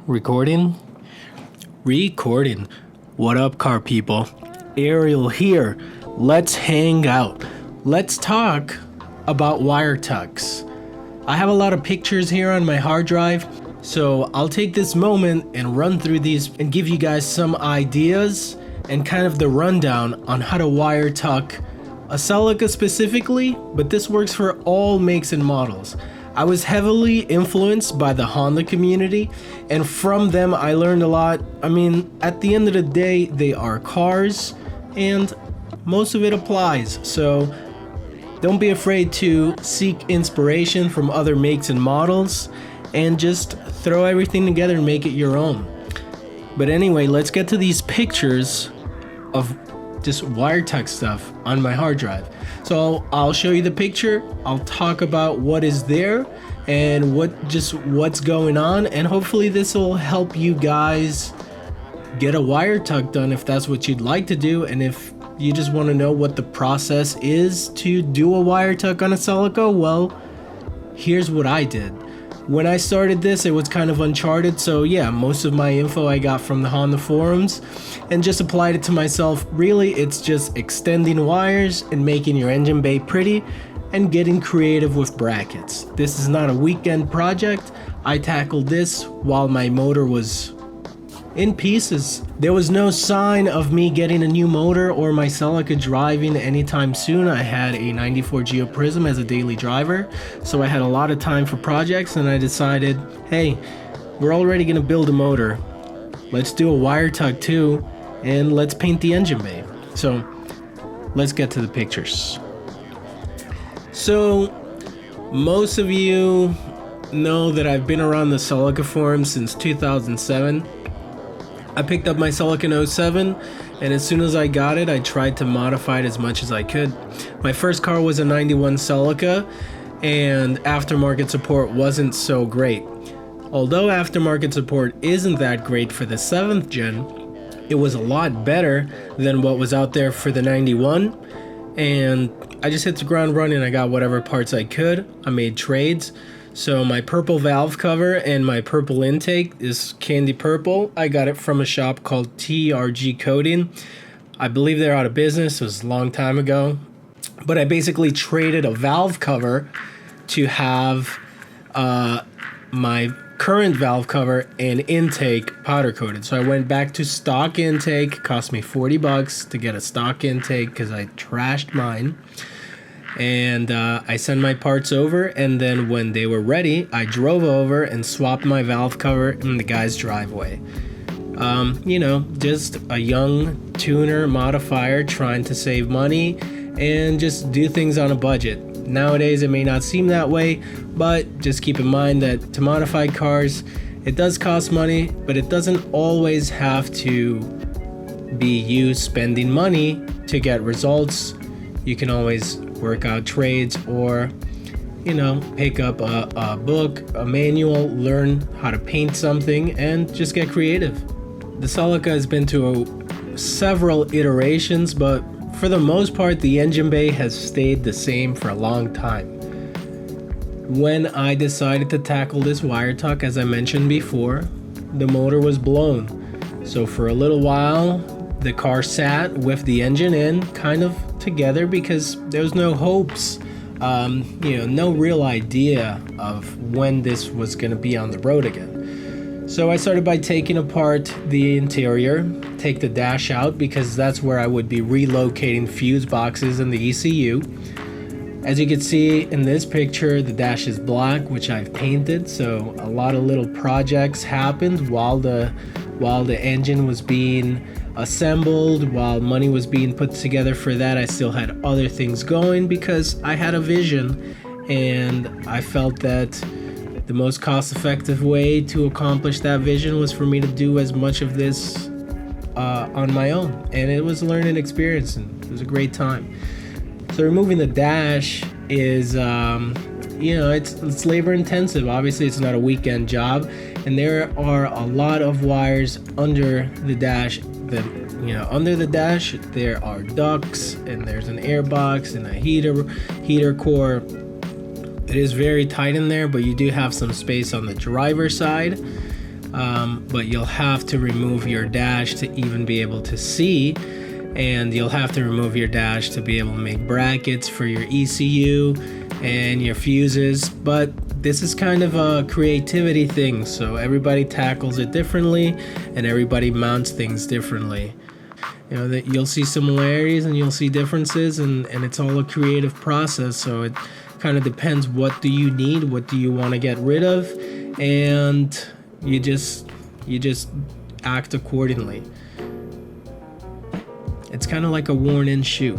Recording? Recording. What up, car people? Ariel here. Let's hang out. Let's talk about wire tucks. I have a lot of pictures here on my hard drive, so I'll take this moment and run through these and give you guys some ideas and kind of the rundown on how to wire tuck a Celica specifically, but this works for all makes and models. I was heavily influenced by the Honda community, and from them I learned a lot. I mean, at the end of the day, they are cars, and most of it applies. So don't be afraid to seek inspiration from other makes and models, and just throw everything together and make it your own. But anyway, let's get to these pictures of just wire tuck stuff on my hard drive. So I'll show you the picture, I'll talk about what is there and what's going on, and hopefully this will help you guys get a wire tuck done if that's what you'd like to do. And if you just want to know what the process is to do a wire tuck on a Celica, well, here's what I did. When I started this, it was kind of uncharted, so yeah, most of my info I got from the Honda forums and just applied it to myself. Really, it's just extending wires and making your engine bay pretty and getting creative with brackets. This is not a weekend project. I tackled this while my motor was in pieces. There was no sign of me getting a new motor or my Celica driving anytime soon. I had a 94 Geo Prism as a daily driver, so I had a lot of time for projects, and I decided, hey, we're already gonna build a motor. Let's do a wire tuck too, and let's paint the engine bay. So let's get to the pictures. So most of you know that I've been around the Celica forum since 2007. I picked up my Celica in 07, and as soon as I got it, I tried to modify it as much as I could. My first car was a 91 Celica, and aftermarket support wasn't so great. Although aftermarket support isn't that great for the 7th gen, it was a lot better than what was out there for the 91, and I just hit the ground running. I got whatever parts I could. I made trades. So my purple valve cover and my purple intake is candy purple. I got it from a shop called TRG Coating. I believe they're out of business. It was a long time ago. But I basically traded a valve cover to have my current valve cover and intake powder coated. So I went back to stock intake. It cost me $40 to get a stock intake because I trashed mine. And I sent my parts over, and then when they were ready, I drove over and swapped my valve cover in the guy's driveway. You know, just a young tuner modifier trying to save money and just do things on a budget. Nowadays it may not seem that way, but just keep in mind that to modify cars, it does cost money, but it doesn't always have to be you spending money to get results. You can always work out trades, or you know, pick up a book, a manual, learn how to paint something, and just get creative. The Celica has been to several iterations, but for the most part the engine bay has stayed the same for a long time. When I decided to tackle this wire tuck, as I mentioned before, the motor was blown, so for a little while the car sat with the engine in, kind of together, because there was no hopes, no real idea of when this was going to be on the road again. So I started by taking apart the interior, take the dash out, because that's where I would be relocating fuse boxes in the ECU. As you can see in this picture, the dash is black, which I've painted, so a lot of little projects happened while the engine was being assembled, while money was being put together for that. I still had other things going because I had a vision, and I felt that the most cost-effective way to accomplish that vision was for me to do as much of this on my own, and it was a learning experience, and it was a great time. So removing the dash is it's labor intensive. Obviously it's not a weekend job, and there are a lot of wires under the dash. Under the dash there are ducts, and there's an air box and a heater core. It is very tight in there, but you do have some space on the driver's side. but you'll have to remove your dash to even be able to see, and you'll have to remove your dash to be able to make brackets for your ECU and your fuses. But this is kind of a creativity thing, so everybody tackles it differently and everybody mounts things differently. You know, that you'll see similarities and you'll see differences, and it's all a creative process. So it kind of depends, what do you need, what do you want to get rid of, and you just act accordingly. It's kind of like a worn-in shoe.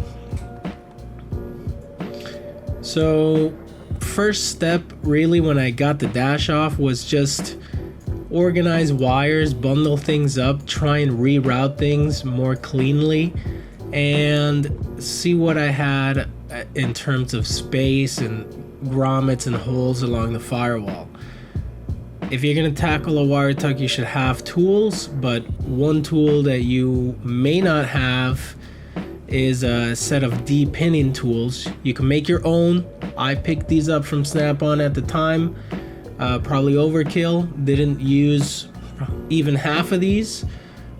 So first step really when I got the dash off was just organize wires, bundle things up, try and reroute things more cleanly, and see what I had in terms of space and grommets and holes along the firewall. If you're going to tackle a wire tuck, you should have tools, but one tool that you may not have is a set of de-pinning tools. You can make your own. I picked these up from Snap-on at the time. Probably overkill. Didn't use even half of these,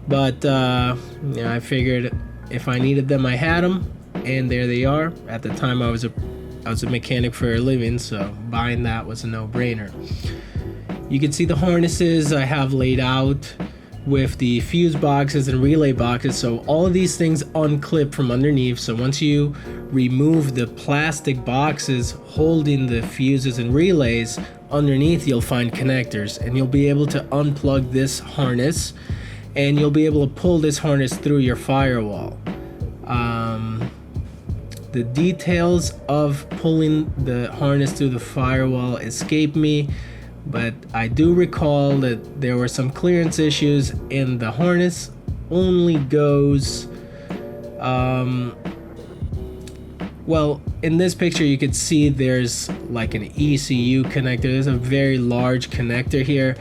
but I figured if I needed them, I had them, and there they are. At the time, I was a mechanic for a living, so buying that was a no-brainer. You can see the harnesses I have laid out with the fuse boxes and relay boxes. So all of these things unclip from underneath. So once you remove the plastic boxes holding the fuses and relays, underneath you'll find connectors, and you'll be able to unplug this harness, and you'll be able to pull this harness through your firewall. The details of pulling the harness through the firewall escape me, but I do recall that there were some clearance issues, and the harness only goes, well, in this picture you could see there's like an ECU connector. There's a very large connector here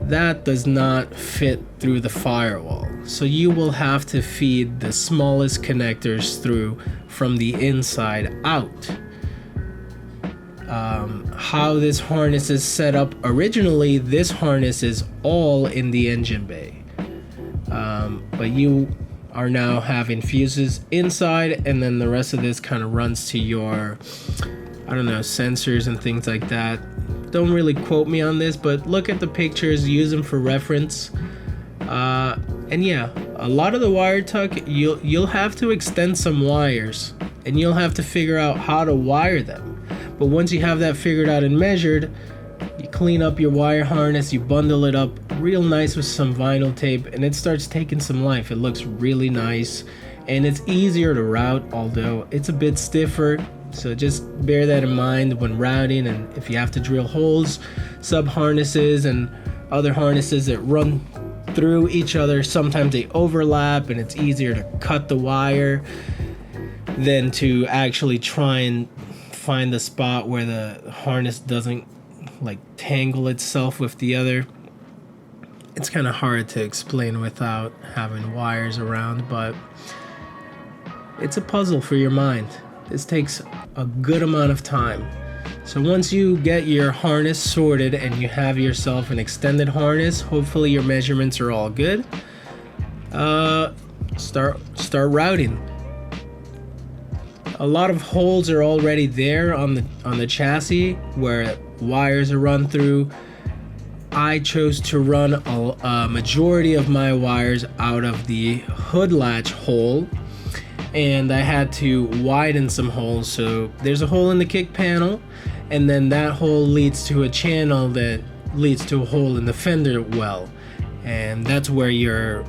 that does not fit through the firewall, so you will have to feed the smallest connectors through from the inside out. How this harness is set up originally, this harness is all in the engine bay, but you are now having fuses inside, and then the rest of this kind of runs to your, I don't know, sensors and things like that. Don't really quote me on this, but look at the pictures, use them for reference. And yeah, a lot of the wire tuck, you'll have to extend some wires, and you'll have to figure out how to wire them. But once you have that figured out and measured, you clean up your wire harness, you bundle it up real nice with some vinyl tape, and it starts taking some life. It looks really nice, and it's easier to route, although it's a bit stiffer. So just bear that in mind when routing, and if you have to drill holes, sub harnesses and other harnesses that run through each other, sometimes they overlap, and it's easier to cut the wire than to actually try and find the spot where the harness doesn't like tangle itself with the other. It's kind of hard to explain without having wires around, but it's a puzzle for your mind. This takes a good amount of time. So once you get your harness sorted and you have yourself an extended harness, hopefully your measurements are all good, start routing. A lot of holes are already there on the chassis where wires are run through. I chose to run a majority of my wires out of the hood latch hole, and I had to widen some holes. So there's a hole in the kick panel, and then that hole leads to a channel that leads to a hole in the fender well, and that's where your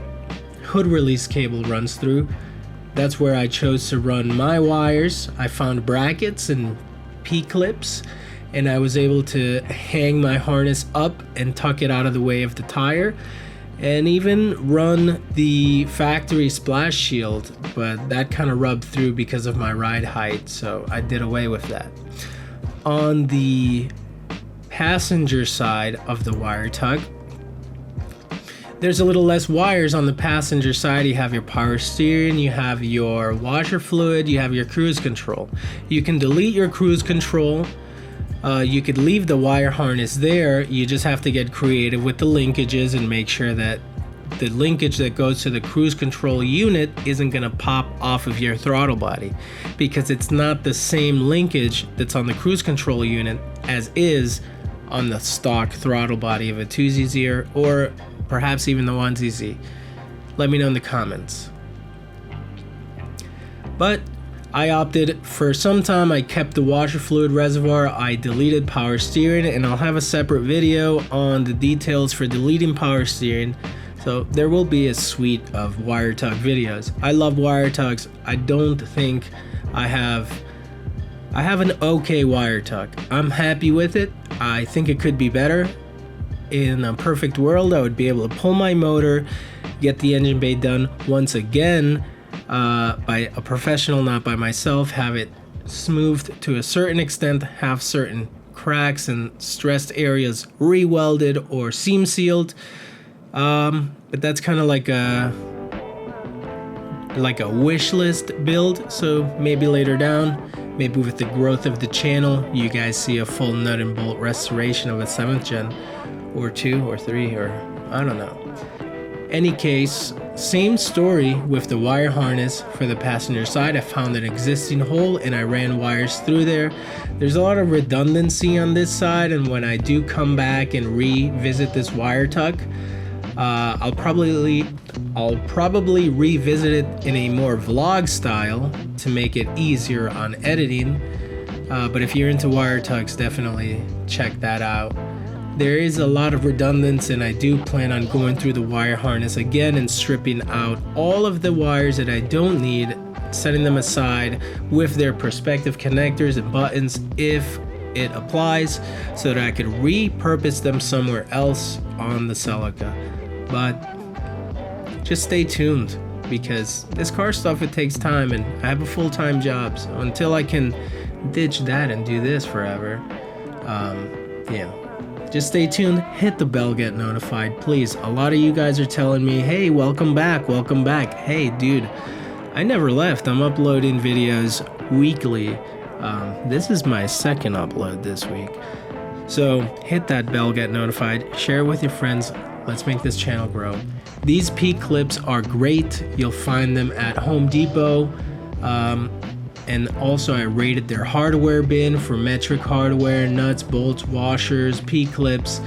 hood release cable runs through. That's where I chose to run my wires. I found brackets and P-clips, and I was able to hang my harness up and tuck it out of the way of the tire, and even run the factory splash shield, but that kind of rubbed through because of my ride height, so I did away with that. On the passenger side of the wire tuck, there's a little less wires on the passenger side. You have your power steering, you have your washer fluid, you have your cruise control. You can delete your cruise control You could leave the wire harness there. You just have to get creative with the linkages and make sure that the linkage that goes to the cruise control unit isn't going to pop off of your throttle body, because it's not the same linkage that's on the cruise control unit as is on the stock throttle body of a 2ZZ or perhaps even the 1ZZ. Let me know in the comments. But I opted for some time. I kept the washer fluid reservoir. I deleted power steering, and I'll have a separate video on the details for deleting power steering. So there will be a suite of wire tug videos. I love wire tugs. I don't think I have an okay wire tug. I'm happy with it. I think it could be better. In a perfect world, I would be able to pull my motor, get the engine bay done once again by a professional, not by myself, have it smoothed to a certain extent, have certain cracks and stressed areas re-welded or seam sealed. But that's kind of like a wish list build. So maybe later down, maybe with the growth of the channel, you guys see a full nut and bolt restoration of a 7th gen or 2 or 3, or I don't know. Any case, same story with the wire harness for the passenger side. I found an existing hole and I ran wires through there. There's a lot of redundancy on this side, and when I do come back and revisit this wire tug, I'll probably revisit it in a more vlog style to make it easier on editing. But if you're into wire tugs, definitely check that out. There is a lot of redundancy, and I do plan on going through the wire harness again and stripping out all of the wires that I don't need, setting them aside with their prospective connectors and buttons if it applies, so that I could repurpose them somewhere else on the Celica. But just stay tuned, because this car stuff, it takes time, and I have a full-time job, so until I can ditch that and do this forever, yeah. Just stay tuned, hit the bell, get notified, please. A lot of you guys are telling me, hey, welcome back, welcome back. Hey, dude, I never left. I'm uploading videos weekly. This is my second upload this week. So hit that bell, get notified, share it with your friends. Let's make this channel grow. These P clips are great. You'll find them at Home Depot. And also I rated their hardware bin for metric hardware, nuts, bolts, washers, P-clips.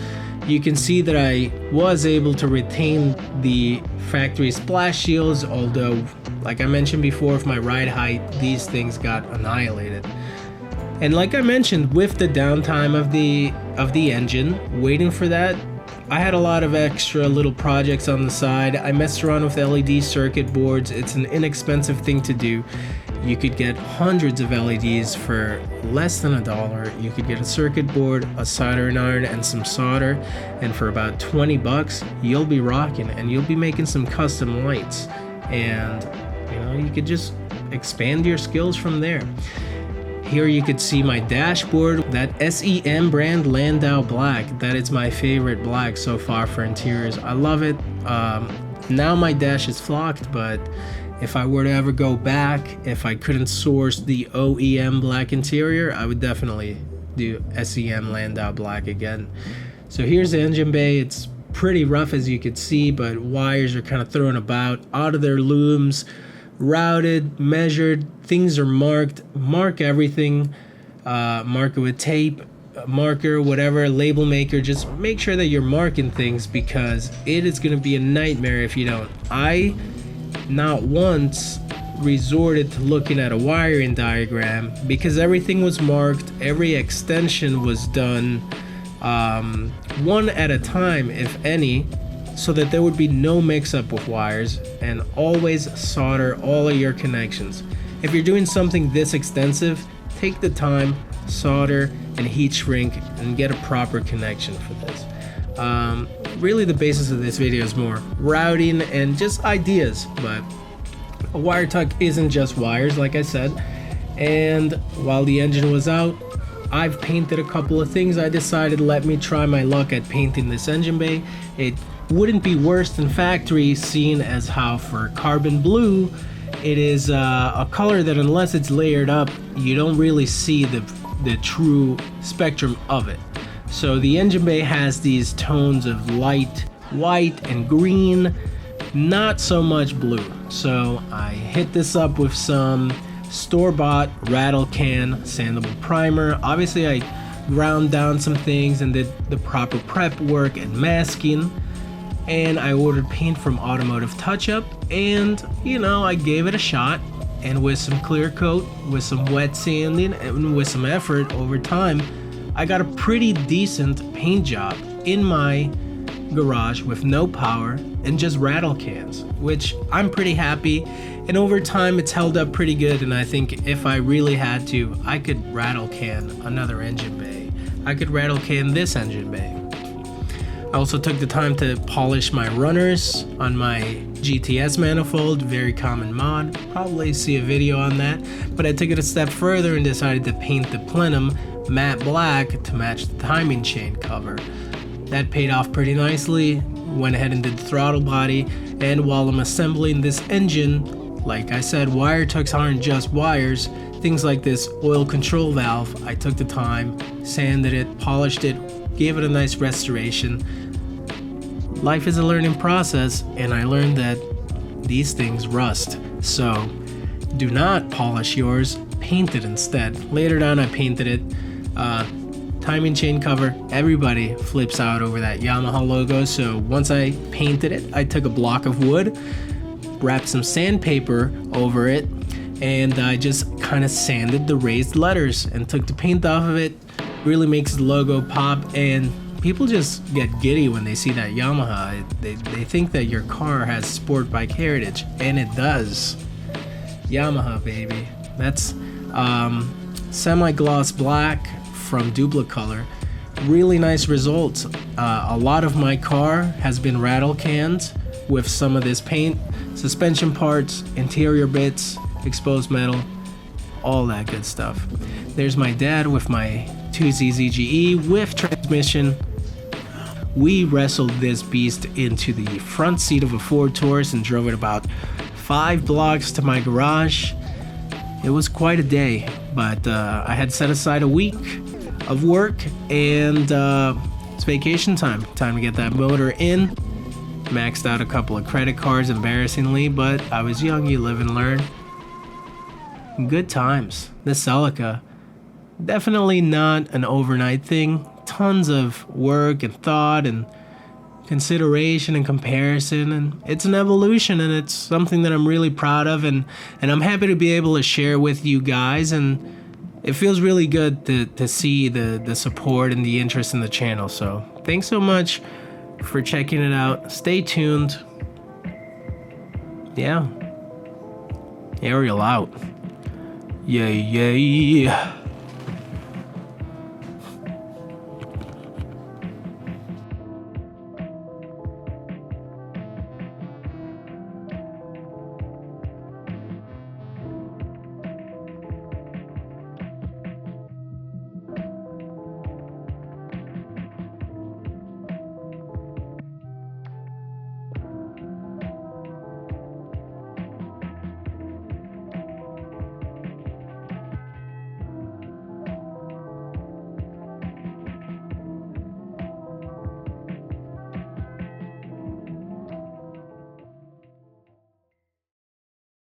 You can see that I was able to retain the factory splash shields, although, like I mentioned before, with my ride height, these things got annihilated. And like I mentioned, with the downtime of the engine, waiting for that, I had a lot of extra little projects on the side. I messed around with LED circuit boards. It's an inexpensive thing to do. You could get hundreds of LEDs for less than $1. You could get a circuit board, a soldering iron, and some solder, and for about 20 bucks, you'll be rocking, and you'll be making some custom lights. And you know, you could just expand your skills from there. Here you could see my dashboard, that SEM brand Landau black. That is my favorite black so far for interiors. I love it. Now my dash is flocked, but if I were to ever go back, if I couldn't source the OEM black interior, I would definitely do SEM Landau black again. So here's the engine bay. It's pretty rough, as you could see, but wires are kind of thrown about, out of their looms, routed, measured, things are marked. Mark everything, mark it with tape, marker, whatever, label maker. Just make sure that you're marking things, because it is going to be a nightmare if you don't. I not once resorted to looking at a wiring diagram, because everything was marked, every extension was done one at a time, if any, so that there would be no mix-up with wires, and always solder all of your connections. If you're doing something this extensive, take the time, solder and heat shrink, and get a proper connection for this. Really the basis of this video is more routing and just ideas, but a wire tug isn't just wires, like I said. And while the engine was out, I've painted a couple of things. I decided, let me try my luck at painting this engine bay. It wouldn't be worse than factory, seeing as how for carbon blue, it is a color that, unless it's layered up, you don't really see the the true spectrum of it. So the engine bay has these tones of light white and green, not so much blue. So I hit this up with some store-bought rattle can sandable primer. Obviously I ground down some things and did the proper prep work and masking, and I ordered paint from Automotive Touch-Up, and I gave it a shot, and with some clear coat, with some wet sanding, and with some effort over time, I got a pretty decent paint job in my garage with no power and just rattle cans, which I'm pretty happy. And over time it's held up pretty good, and I think if I really had to, I could rattle can another engine bay. I could rattle can this engine bay. I also took the time to polish my runners on my GTS manifold, very common mod. Probably see a video on that, but I took it a step further and decided to paint the plenum matte black to match the timing chain cover. That paid off pretty nicely. Went ahead and did the throttle body, and while I'm assembling this engine, like I said, wire tucks aren't just wires. Things like this oil control valve, I took the time, sanded it, polished it, gave it a nice restoration. Life is a learning process, and I learned that these things rust. So do not polish yours, paint it instead. Later on I painted it. Timing chain cover, everybody flips out over that Yamaha logo. So once I painted it, I took a block of wood, wrapped some sandpaper over it, and I just kind of sanded the raised letters and took the paint off of it. Really makes the logo pop, and people just get giddy when they see that Yamaha. They think that your car has sport bike heritage, and it does. Yamaha, baby. That's semi-gloss black from Duplicolor. Really nice results. A lot of my car has been rattle canned with some of this paint. Suspension parts, interior bits, exposed metal, all that good stuff. There's my dad with my 2ZZGE with transmission. We wrestled this beast into the front seat of a Ford Taurus and drove it about 5 blocks to my garage. It was quite a day, but I had set aside a week of work, and it's vacation time. Time to get that motor in. Maxed out a couple of credit cards, embarrassingly, but I was young, you live and learn. Good times. The Celica, definitely not an overnight thing. Tons of work and thought and consideration and comparison, and it's an evolution, and it's something that I'm really proud of, and I'm happy to be able to share with you guys, and it feels really good to see the support and the interest in the channel. So thanks so much for checking it out. Stay tuned. Yeah. Ariel out. Yay, yay.